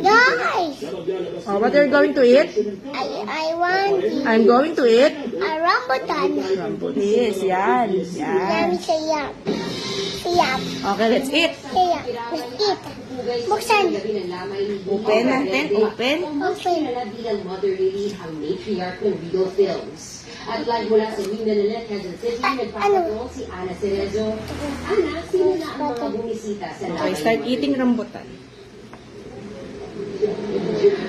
Guys! Oh, what are you going to eat? I want I'm going to eat a rambutan. Yes, yan. Yummy sayap. Sayap. Okay, let's eat. Sayap. Let's eat. Buksan. Open natin. Open. Open. Bilang Mother Lily ang matriarch ng Regal Films. At live mula sa Mindanao, Quezon City, nagpapatrol si Ana Cerezo. Ana, sino na ang mga bumisita sa Okay, start eating rambutan.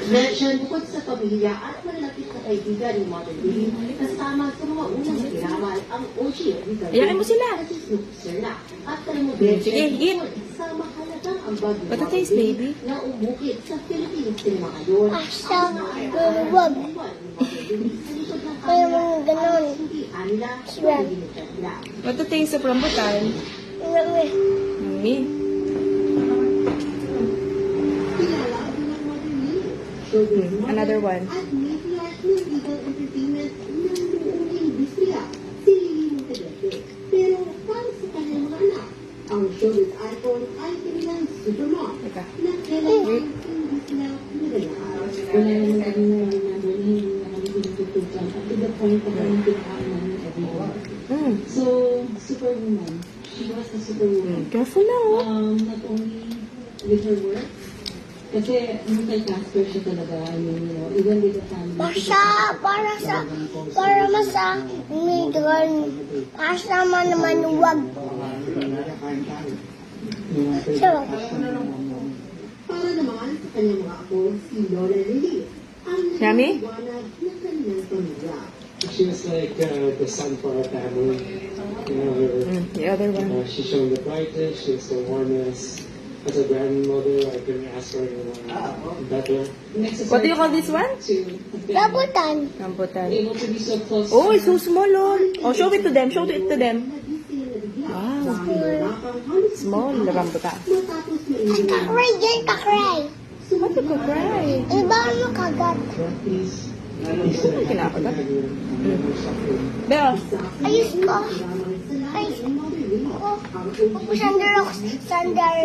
Mention, bukod sa pamilya at malalapit na kaibigan ni Mother Lily, kasama sa mga unang kiraman ang OG Regal Ayakin mo sila. at si Snoop Serna. At kalimudin, Sige, eat. sa mahalagang ambag ni What a Mother taste, Lily baby. na umukit sa Philippine cinema ngayon. Asa. Wag. Kaya mga ganon. Shrimp. What the taste of rambutan? Yummy. Yummy. Another one. At matriarch ng Regal Entertainment ng buong industriya, si Lily Monteverde. Pero para sa kanyang mga anak, ang showbiz icon ay kanilang supermom Teka. na kailangan hindi sila nagalahan. Wala naman kami nakalimutan at to the point na kami pinakain namin everyone. So, superwoman. She was a superwoman. Careful na, oh. Not only with her work, kasi multitasker siya talaga. I mean, you know, even with the family. Para masa migran. Kasama naman wag. So, Para naman sa kanyang mga apo, si Lola Lily, ang Yummy? nagpapaliwanag ng kanyang pamilya. She was like the sun for our family. You know, The other one. she showed the brightest, she was the warmest. As a grandmother, I couldn't ask for anyone better. What do you call this one? rambutan. Rambutan. Able to be so close. Oh, it's so small, oh. Oh, show it to them. Show it to them. Wow. Small rambutan. Matapos mainit Kakray dyan, kakray. What the cry? Iba mo kagat. Please, Kinakagat. Bell. Ayos ko. Ayos ko. Sandal ako. Sandal.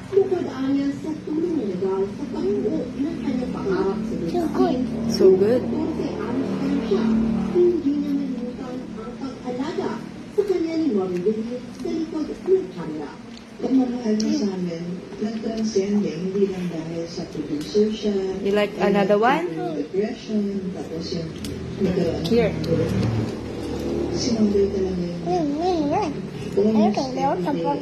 bukod anya sa tulong na legal sa pagbuo ng kanyang pangarap sa So good. So good. 14 anos pa lang siya, hindi niya nalimutan ang pag-alaga sa kanya ni Mother Lily sa likod ng camera. Pagmamahal mo sa amin, nag-transcende, hindi lang dahil sa producer siya. You like another one? Yung depression, tapos yung nagkaroon. Here. Sinunday talaga yung Okay, now tapos.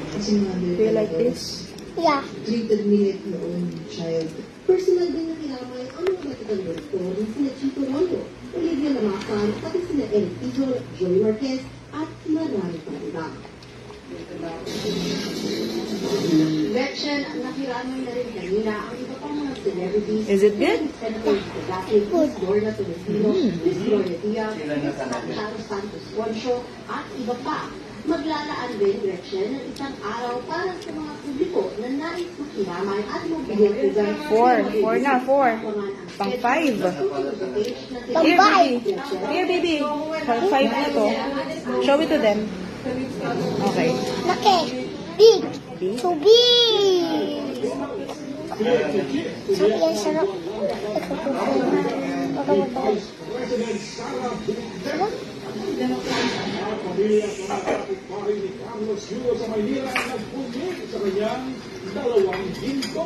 Kasi mother Do you like talaga this? Yeah. treated me like my own child. Personal din na kilamay ang mga batikang direktor na sina Chito Rondo, Olivia Lamacan, pati sina Eric Tizol, Joey Marquez, at marami pa iba. Gretchen, nakiramay na rin kanina ang iba pang mga celebrities. Is it good? Senator Dati, Miss Lorna Tolentino, Miss Gloria Diaz, Miss Charo Santos Concho, at iba pa. Maglalaan din, Gretchen, ng isang araw para sa mga publiko na nais makiramay at magbigay pugay. Four na, four. Pang five. Here, baby. Here, baby. Pang five na to. Show it to them. Okay. Laki. Big. So big. Sarap yan, sarap. Pamilya sa traffic pari ni Carlos Yulo sa Maynila ang nagpuli sa kanyang dalawang ginto.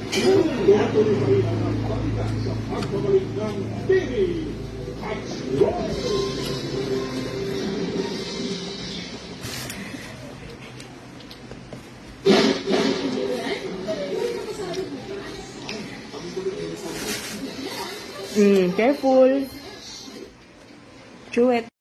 Tuloy pa rin ang pagkita sa pagbabalik ng Pini at Ross. Careful. Chew it.